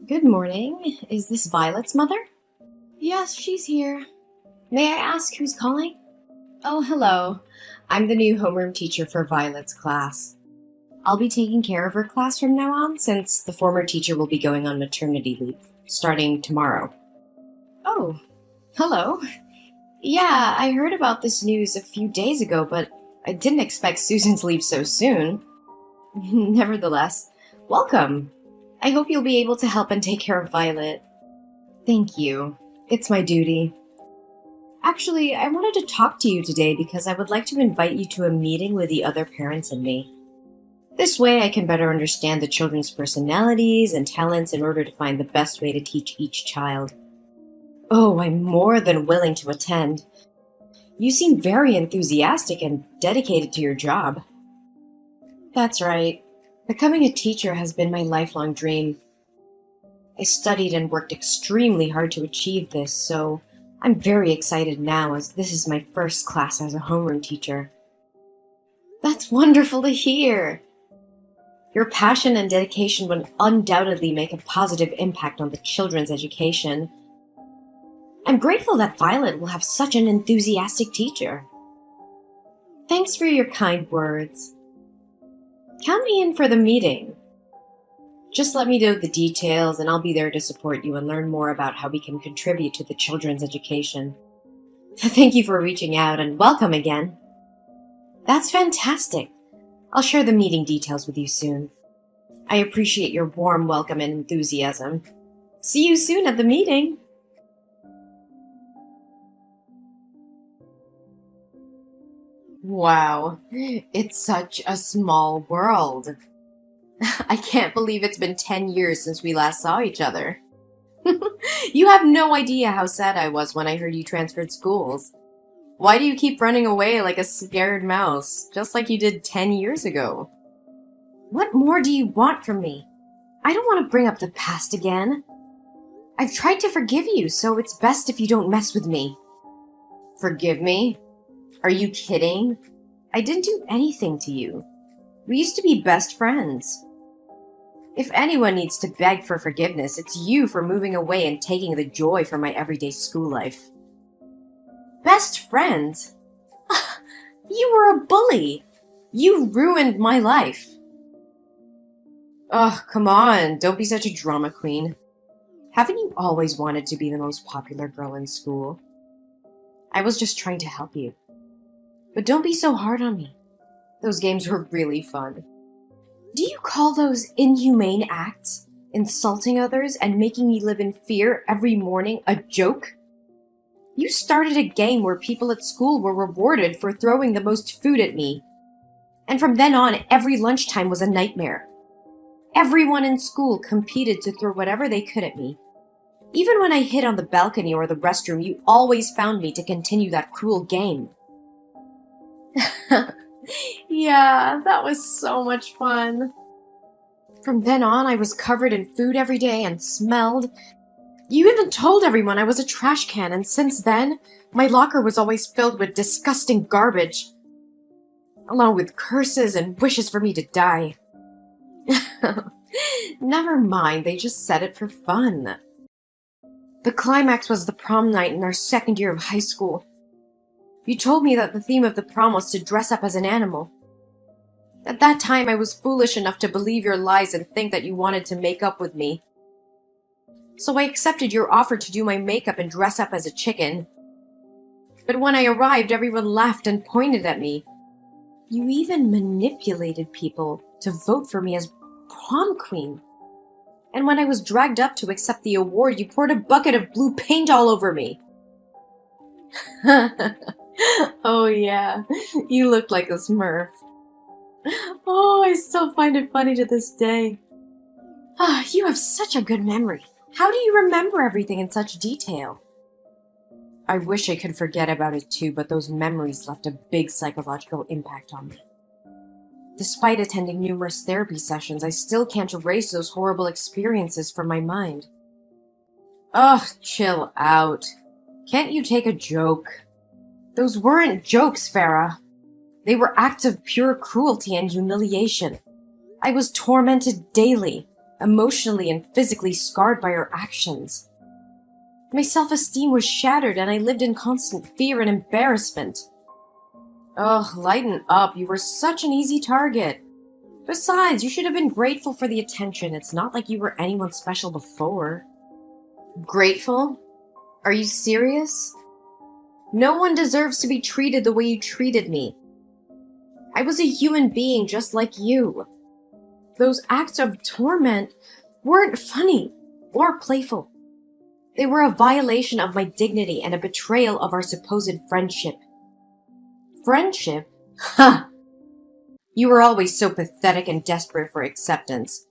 Good morning. Is this Violet's mother? Yes, she's here. May I ask who's calling? Oh, hello. I'm the new homeroom teacher for Violet's class. I'll be taking care of her class from now on since the former teacher will be going on maternity leave, starting tomorrow. Oh, hello. Yeah, I heard about this news a few days ago, but I didn't expect Susan to leave so soon. Nevertheless, welcome. I hope you'll be able to help and take care of Violet. Thank you. It's my duty. Actually, I wanted to talk to you today because I would like to invite you to a meeting with the other parents and me. This way I can better understand the children's personalities and talents in order to find the best way to teach each child. Oh, I'm more than willing to attend. You seem very enthusiastic and dedicated to your job. That's right. Becoming a teacher has been my lifelong dream. I studied and worked extremely hard to achieve this, so I'm very excited now as this is my first class as a homeroom teacher. That's wonderful to hear! Your passion and dedication would undoubtedly make a positive impact on the children's education. I'm grateful that Violet will have such an enthusiastic teacher. Thanks for your kind words. Count me in for the meeting. Just let me know the details and I'll be there to support you and learn more about how we can contribute to the children's education. Thank you for reaching out and welcome again. That's fantastic. I'll share the meeting details with you soon. I appreciate your warm welcome and enthusiasm. See you soon at the meeting. Wow, it's such a small world. I can't believe it's been 10 years since we last saw each other. You have no idea how sad I was when I heard you transferred schools. Why do you keep running away like a scared mouse, just like you did 10 years ago? What more do you want from me? I don't want to bring up the past again. I've tried to forgive you, so it's best if you don't mess with me. Forgive me? Are you kidding? I didn't do anything to you. We used to be best friends. If anyone needs to beg for forgiveness, it's you for moving away and taking the joy from my everyday school life. Best friends? You were a bully. You ruined my life. Oh, come on, don't be such a drama queen. Haven't you always wanted to be the most popular girl in school? I was just trying to help you. But don't be so hard on me. Those games were really fun. Do you call those inhumane acts, insulting others and making me live in fear every morning, a joke? You started a game where people at school were rewarded for throwing the most food at me. And from then on, every lunchtime was a nightmare. Everyone in school competed to throw whatever they could at me. Even when I hid on the balcony or the restroom, you always found me to continue that cruel game. Yeah, that was so much fun. From then on, I was covered in food every day and smelled. You even told everyone I was a trash can, and since then, my locker was always filled with disgusting garbage, along with curses and wishes for me to die. Never mind, they just said it for fun. The climax was the prom night in our second year of high school. You told me that the theme of the prom was to dress up as an animal. At that time, I was foolish enough to believe your lies and think that you wanted to make up with me. So I accepted your offer to do my makeup and dress up as a chicken. But when I arrived, everyone laughed and pointed at me. You even manipulated people to vote for me as prom queen. And when I was dragged up to accept the award, you poured a bucket of blue paint all over me. Oh yeah, you looked like a Smurf. Oh, I still find it funny to this day. Ah, you have such a good memory. How do you remember everything in such detail? I wish I could forget about it too, but those memories left a big psychological impact on me. Despite attending numerous therapy sessions, I still can't erase those horrible experiences from my mind. Ugh, chill out. Can't you take a joke? Those weren't jokes, Farah. They were acts of pure cruelty and humiliation. I was tormented daily. emotionally and physically scarred by her actions. My self-esteem was shattered and I lived in constant fear and embarrassment. Ugh, lighten up, you were such an easy target. Besides, you should have been grateful for the attention. It's not like you were anyone special before. Grateful? Are you serious? No one deserves to be treated the way you treated me. I was a human being just like you. Those acts of torment weren't funny or playful. They were a violation of my dignity and a betrayal of our supposed friendship. Friendship? Ha! You were always so pathetic and desperate for acceptance.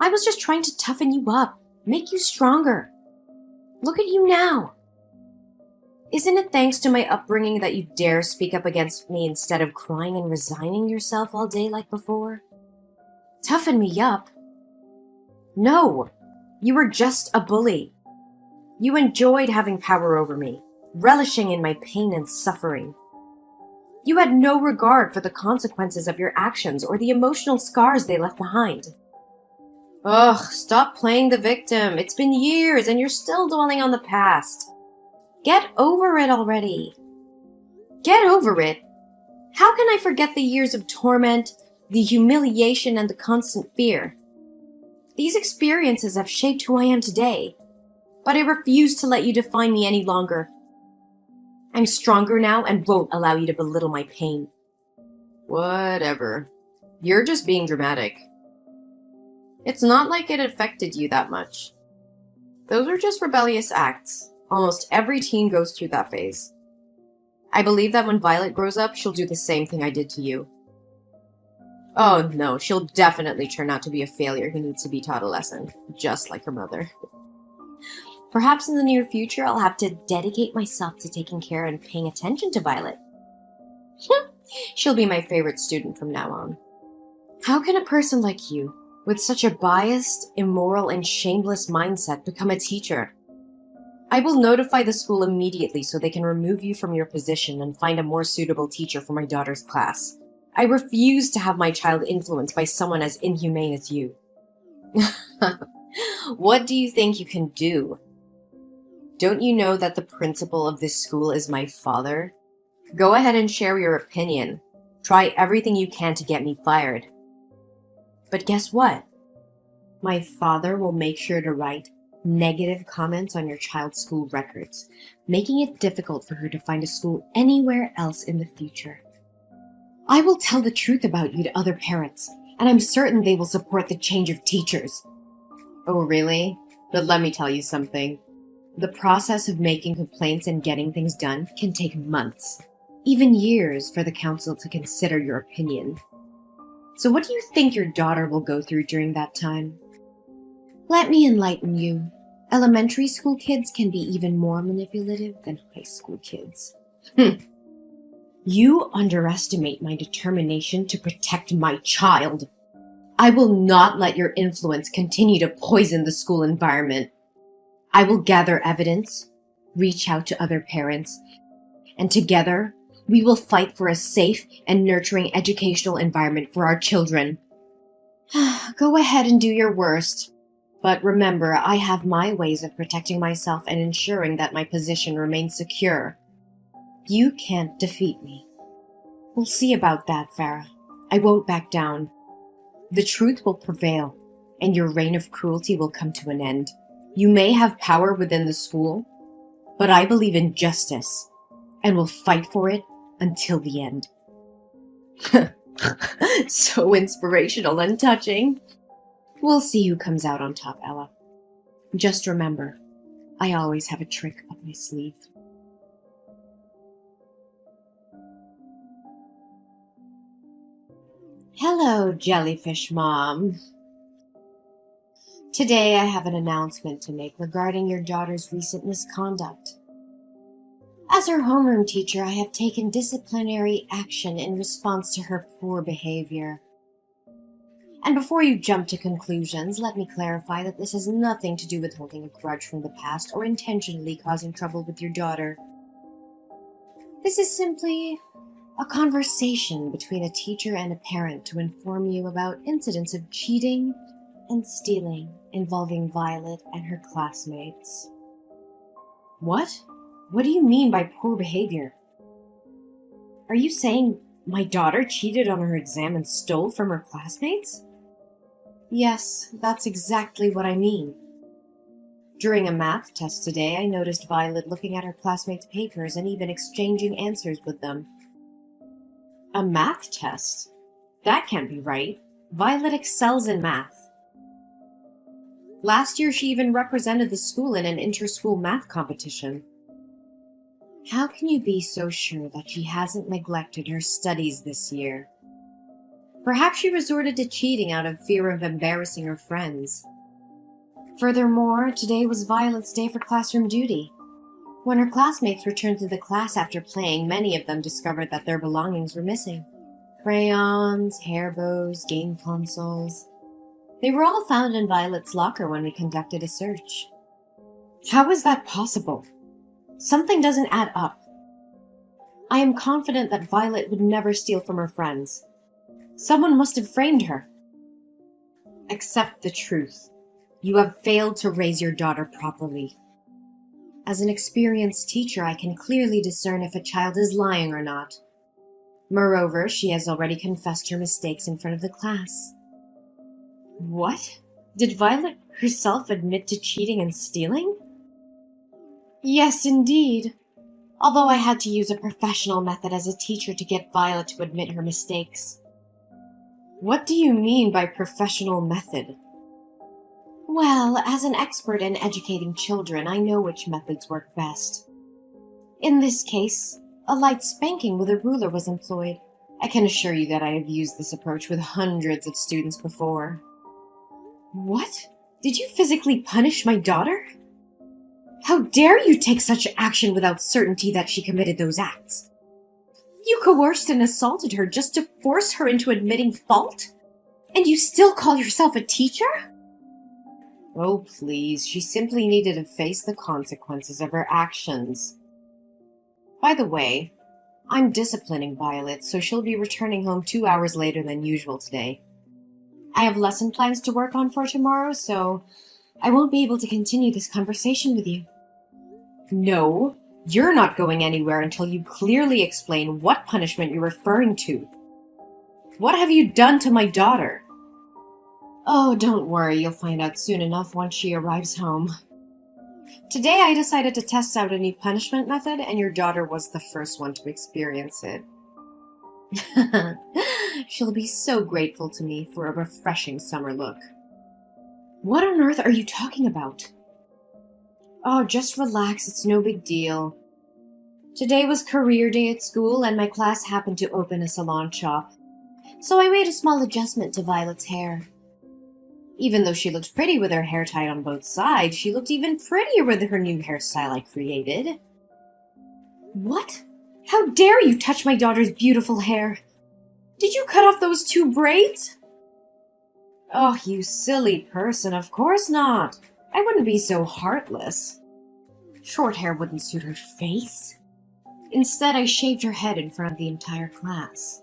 I was just trying to toughen you up, make you stronger. Look at you now. Isn't it thanks to my upbringing that you dare speak up against me instead of crying and resigning yourself all day like before? Toughen me up? No, you were just a bully. You enjoyed having power over me, relishing in my pain and suffering. You had no regard for the consequences of your actions or the emotional scars they left behind. Ugh, stop playing the victim. It's been years and you're still dwelling on the past. Get over it already. Get over it? How can I forget the years of torment, the humiliation, and the constant fear? These experiences have shaped who I am today, but I refuse to let you define me any longer. I'm stronger now and won't allow you to belittle my pain. Whatever. You're just being dramatic. It's not like it affected you that much. Those are just rebellious acts. Almost every teen goes through that phase. I believe that when Violet grows up, she'll do the same thing I did to you. Oh no, she'll definitely turn out to be a failure who needs to be taught a lesson, just like her mother. Perhaps in the near future, I'll have to dedicate myself to taking care and paying attention to Violet. She'll be my favorite student from now on. How can a person like you, with such a biased, immoral, and shameless mindset, become a teacher? I will notify the school immediately so they can remove you from your position and find a more suitable teacher for my daughter's class. I refuse to have my child influenced by someone as inhumane as you. What do you think you can do? Don't you know that the principal of this school is my father? Go ahead and share your opinion. Try everything you can to get me fired. But guess what? My father will make sure to write negative comments on your child's school records, making it difficult for her to find a school anywhere else in the future. I will tell the truth about you to other parents, and I'm certain they will support the change of teachers. Oh, really? But let me tell you something. The process of making complaints and getting things done can take months, even years, for the council to consider your opinion. So what do you think your daughter will go through during that time? Let me enlighten you. Elementary school kids can be even more manipulative than high school kids. You underestimate my determination to protect my child. I will not let your influence continue to poison the school environment. I will gather evidence, reach out to other parents, and together we will fight for a safe and nurturing educational environment for our children. Go ahead and do your worst. But remember, I have my ways of protecting myself and ensuring that my position remains secure. You can't defeat me. We'll see about that, Farah. I won't back down. The truth will prevail, and your reign of cruelty will come to an end. You may have power within the school, but I believe in justice, and will fight for it until the end. So inspirational and touching. We'll see who comes out on top, Ella. Just remember, I always have a trick up my sleeve. Hello, Jellyfish Mom. Today I have an announcement to make regarding your daughter's recent misconduct. As her homeroom teacher, I have taken disciplinary action in response to her poor behavior. And before you jump to conclusions, let me clarify that this has nothing to do with holding a grudge from the past or intentionally causing trouble with your daughter. This is simply a conversation between a teacher and a parent to inform you about incidents of cheating, and stealing involving Violet and her classmates. What? What do you mean by poor behavior? Are you saying my daughter cheated on her exam and stole from her classmates? Yes, that's exactly what I mean. During a math test today, I noticed Violet looking at her classmates' papers and even exchanging answers with them. A math test? That can't be right. Violet excels in math. Last year, she even represented the school in an inter-school math competition. How can you be so sure that she hasn't neglected her studies this year? Perhaps she resorted to cheating out of fear of embarrassing her friends. Furthermore, today was Violet's day for classroom duty. When her classmates returned to the class after playing, many of them discovered that their belongings were missing. Crayons, hair bows, game consoles. They were all found in Violet's locker when we conducted a search. How is that possible? Something doesn't add up. I am confident that Violet would never steal from her friends. Someone must have framed her. Accept the truth. You have failed to raise your daughter properly. As an experienced teacher, I can clearly discern if a child is lying or not. Moreover, she has already confessed her mistakes in front of the class. What? Did Violet herself admit to cheating and stealing? Yes, indeed. Although I had to use a professional method as a teacher to get Violet to admit her mistakes. What do you mean by professional method? Well, as an expert in educating children, I know which methods work best. In this case, a light spanking with a ruler was employed. I can assure you that I have used this approach with hundreds of students before. What? Did you physically punish my daughter? How dare you take such action without certainty that she committed those acts? You coerced and assaulted her just to force her into admitting fault? And you still call yourself a teacher? Oh, please, she simply needed to face the consequences of her actions. By the way, I'm disciplining Violet, so she'll be returning home 2 hours later than usual today. I have lesson plans to work on for tomorrow, so I won't be able to continue this conversation with you. No, you're not going anywhere until you clearly explain what punishment you're referring to. What have you done to my daughter? Oh, don't worry, you'll find out soon enough once she arrives home. Today I decided to test out a new punishment method, and your daughter was the first one to experience it. She'll be so grateful to me for a refreshing summer look. What on earth are you talking about? Oh, just relax, it's no big deal. Today was career day at school, and my class happened to open a salon shop. So I made a small adjustment to Violet's hair. Even though she looked pretty with her hair tied on both sides, she looked even prettier with her new hairstyle I created. What? How dare you touch my daughter's beautiful hair? Did you cut off those 2 braids? Oh, you silly person, of course not. I wouldn't be so heartless. Short hair wouldn't suit her face. Instead, I shaved her head in front of the entire class.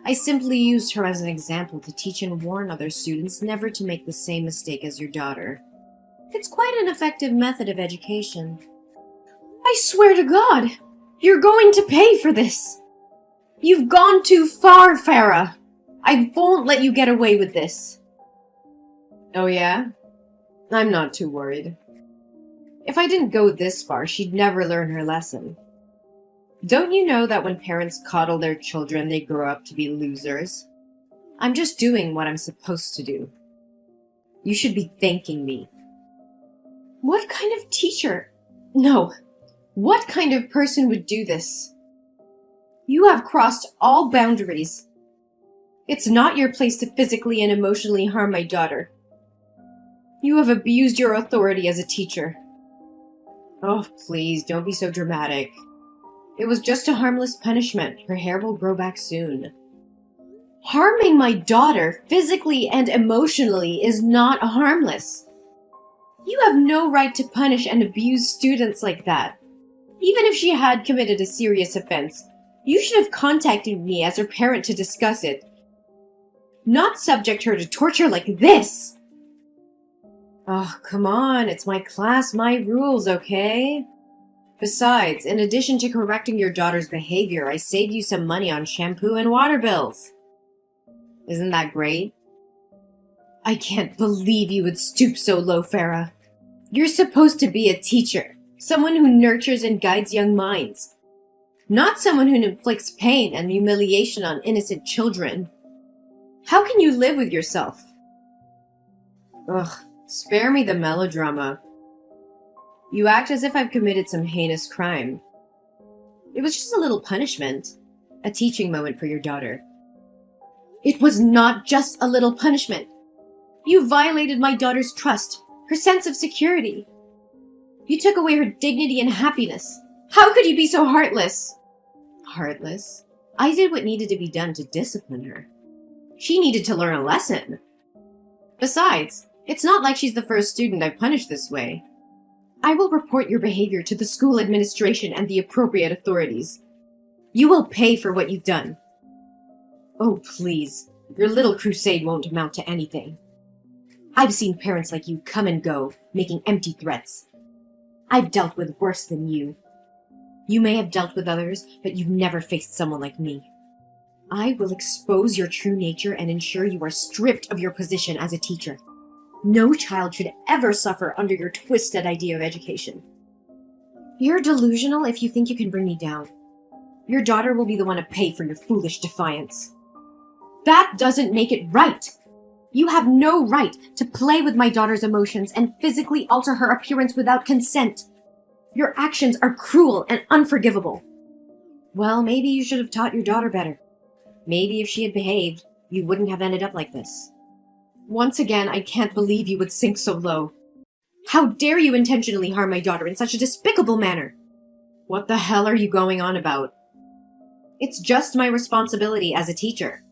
I simply used her as an example to teach and warn other students never to make the same mistake as your daughter. It's quite an effective method of education. I swear to God, you're going to pay for this. You've gone too far, Farah. I won't let you get away with this. Oh yeah? I'm not too worried. If I didn't go this far, she'd never learn her lesson. Don't you know that when parents coddle their children, they grow up to be losers? I'm just doing what I'm supposed to do. You should be thanking me. What kind of teacher? No. What kind of person would do this? You have crossed all boundaries. It's not your place to physically and emotionally harm my daughter. You have abused your authority as a teacher. Oh, please, don't be so dramatic. It was just a harmless punishment. Her hair will grow back soon. Harming my daughter, physically and emotionally, is not harmless. You have no right to punish and abuse students like that. Even if she had committed a serious offense, you should have contacted me as her parent to discuss it. Not subject her to torture like this. Oh, come on, it's my class, my rules, okay? Besides, in addition to correcting your daughter's behavior, I saved you some money on shampoo and water bills. Isn't that great? I can't believe you would stoop so low, Farah. You're supposed to be a teacher, someone who nurtures and guides young minds, not someone who inflicts pain and humiliation on innocent children. How can you live with yourself? Ugh, spare me the melodrama. You act as if I've committed some heinous crime. It was just a little punishment, a teaching moment for your daughter. It was not just a little punishment. You violated my daughter's trust, her sense of security. You took away her dignity and happiness. How could you be so heartless? Heartless? I did what needed to be done to discipline her. She needed to learn a lesson. Besides, it's not like she's the first student I've punished this way. I will report your behavior to the school administration and the appropriate authorities. You will pay for what you've done. Oh, please. Your little crusade won't amount to anything. I've seen parents like you come and go, making empty threats. I've dealt with worse than you. You may have dealt with others, but you've never faced someone like me. I will expose your true nature and ensure you are stripped of your position as a teacher. No child should ever suffer under your twisted idea of education. You're delusional if you think you can bring me down. Your daughter will be the one to pay for your foolish defiance. That doesn't make it right! You have no right to play with my daughter's emotions and physically alter her appearance without consent. Your actions are cruel and unforgivable. Well, maybe you should have taught your daughter better. Maybe if she had behaved, you wouldn't have ended up like this. Once again, I can't believe you would sink so low. How dare you intentionally harm my daughter in such a despicable manner? What the hell are you going on about? It's just my responsibility as a teacher.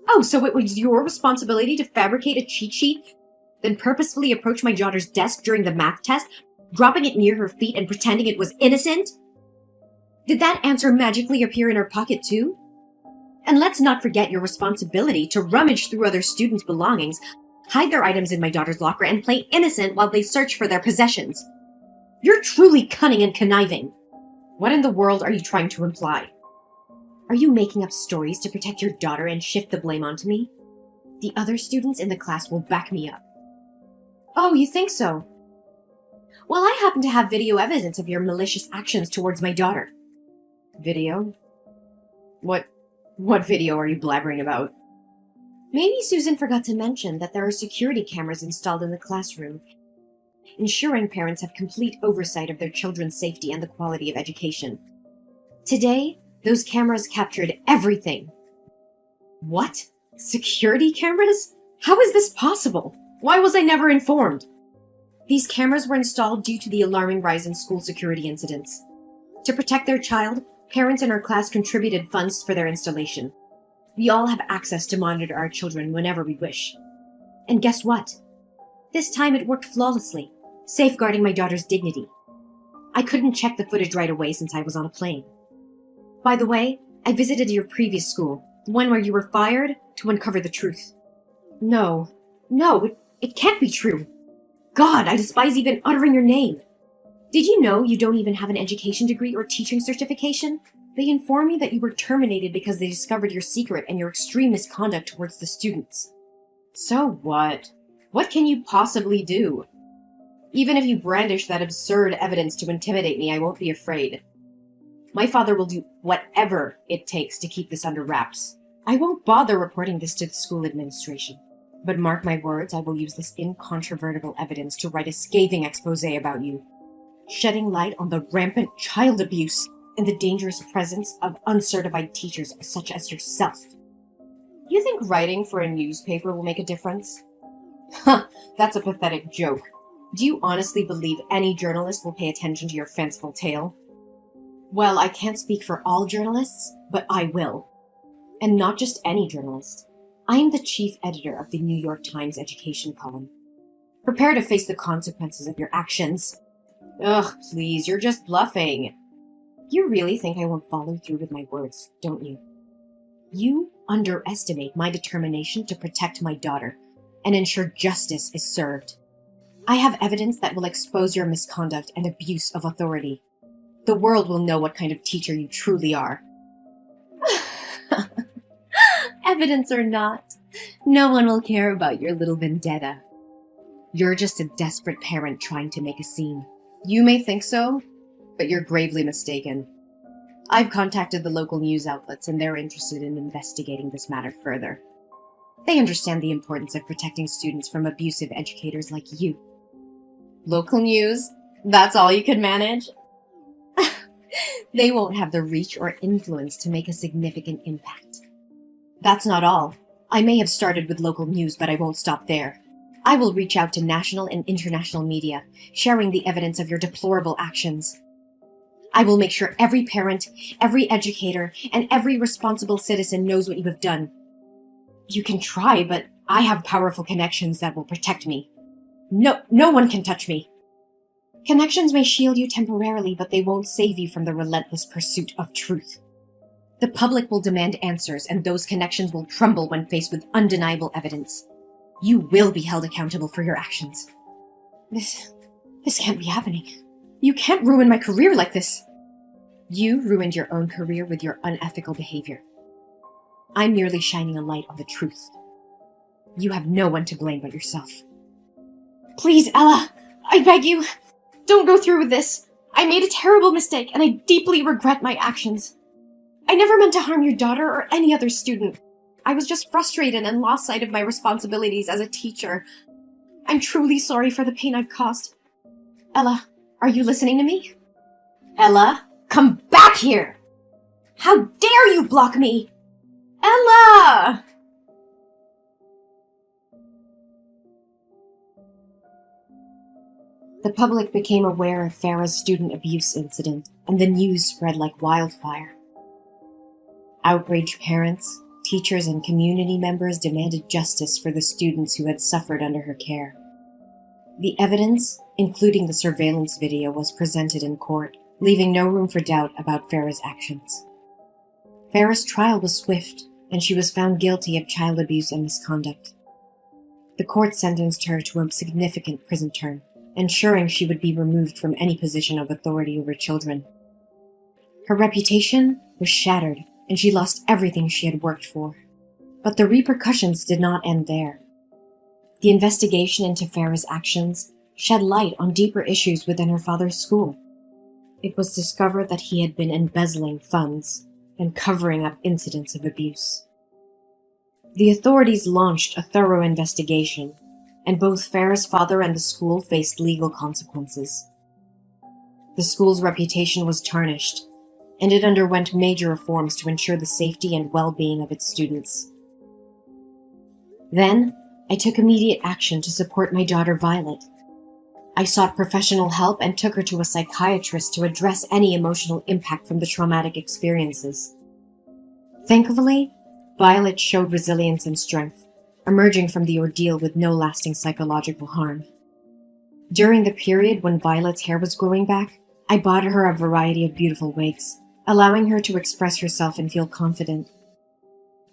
Oh, so it was your responsibility to fabricate a cheat sheet, then purposefully approach my daughter's desk during the math test, dropping it near her feet and pretending it was innocent? Did that answer magically appear in her pocket too? And let's not forget your responsibility to rummage through other students' belongings, hide their items in my daughter's locker, and play innocent while they search for their possessions. You're truly cunning and conniving. What in the world are you trying to imply? Are you making up stories to protect your daughter and shift the blame onto me? The other students in the class will back me up. Oh, you think so? Well, I happen to have video evidence of your malicious actions towards my daughter. Video? What video are you blabbering about? Maybe Susan forgot to mention that there are security cameras installed in the classroom, ensuring parents have complete oversight of their children's safety and the quality of education. Today, those cameras captured everything. What? Security cameras? How is this possible? Why was I never informed? These cameras were installed due to the alarming rise in school security incidents. To protect their child, parents in our class contributed funds for their installation. We all have access to monitor our children whenever we wish. And guess what? This time it worked flawlessly, safeguarding my daughter's dignity. I couldn't check the footage right away since I was on a plane. By the way, I visited your previous school, the one where you were fired, to uncover the truth. No, it can't be true. God, I despise even uttering your name. Did you know you don't even have an education degree or teaching certification? They informed me that you were terminated because they discovered your secret and your extreme misconduct towards the students. So what? What can you possibly do? Even if you brandish that absurd evidence to intimidate me, I won't be afraid. My father will do whatever it takes to keep this under wraps. I won't bother reporting this to the school administration. But mark my words, I will use this incontrovertible evidence to write a scathing expose about you, shedding light on the rampant child abuse and the dangerous presence of uncertified teachers such as yourself. You think writing for a newspaper will make a difference? Huh, that's a pathetic joke. Do you honestly believe any journalist will pay attention to your fanciful tale? Well, I can't speak for all journalists, but I will. And not just any journalist. I am the chief editor of the New York Times education column. Prepare to face the consequences of your actions. Ugh, please, you're just bluffing. You really think I won't follow through with my words, don't you? You underestimate my determination to protect my daughter and ensure justice is served. I have evidence that will expose your misconduct and abuse of authority. The world will know what kind of teacher you truly are. Evidence or not, no one will care about your little vendetta. You're just a desperate parent trying to make a scene. You may think so, but you're gravely mistaken. I've contacted the local news outlets and they're interested in investigating this matter further. They understand the importance of protecting students from abusive educators like you. Local news? That's all you could manage? They won't have the reach or influence to make a significant impact. That's not all. I may have started with local news, but I won't stop there. I will reach out to national and international media, sharing the evidence of your deplorable actions. I will make sure every parent, every educator, and every responsible citizen knows what you have done. You can try, but I have powerful connections that will protect me. No one can touch me. Connections may shield you temporarily, but they won't save you from the relentless pursuit of truth. The public will demand answers, and those connections will crumble when faced with undeniable evidence. You will be held accountable for your actions. This can't be happening. You can't ruin my career like this. You ruined your own career with your unethical behavior. I'm merely shining a light on the truth. You have no one to blame but yourself. Please, Ella, I beg you, don't go through with this. I made a terrible mistake, and I deeply regret my actions. I never meant to harm your daughter or any other student. I was just frustrated and lost sight of my responsibilities as a teacher. I'm truly sorry for the pain I've caused. Ella, are you listening to me? Ella, come back here! How dare you block me? Ella! The public became aware of Farah's student abuse incident, and the news spread like wildfire. Outraged parents, teachers, and community members demanded justice for the students who had suffered under her care. The evidence, including the surveillance video, was presented in court, leaving no room for doubt about Farah's actions. Farah's trial was swift, and she was found guilty of child abuse and misconduct. The court sentenced her to a significant prison term, ensuring she would be removed from any position of authority over children. Her reputation was shattered, and she lost everything she had worked for. But the repercussions did not end there. The investigation into Farah's actions shed light on deeper issues within her father's school. It was discovered that he had been embezzling funds and covering up incidents of abuse. The authorities launched a thorough investigation, and both Farah's father and the school faced legal consequences. The school's reputation was tarnished, and it underwent major reforms to ensure the safety and well-being of its students. Then, I took immediate action to support my daughter Violet. I sought professional help and took her to a psychiatrist to address any emotional impact from the traumatic experiences. Thankfully, Violet showed resilience and strength, emerging from the ordeal with no lasting psychological harm. During the period when Violet's hair was growing back, I bought her a variety of beautiful wigs, allowing her to express herself and feel confident.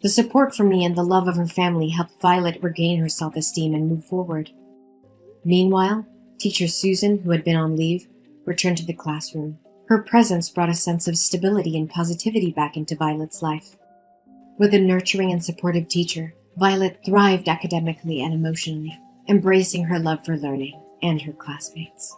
The support from me and the love of her family helped Violet regain her self-esteem and move forward. Meanwhile, teacher Susan, who had been on leave, returned to the classroom. Her presence brought a sense of stability and positivity back into Violet's life. With a nurturing and supportive teacher, Violet thrived academically and emotionally, embracing her love for learning and her classmates.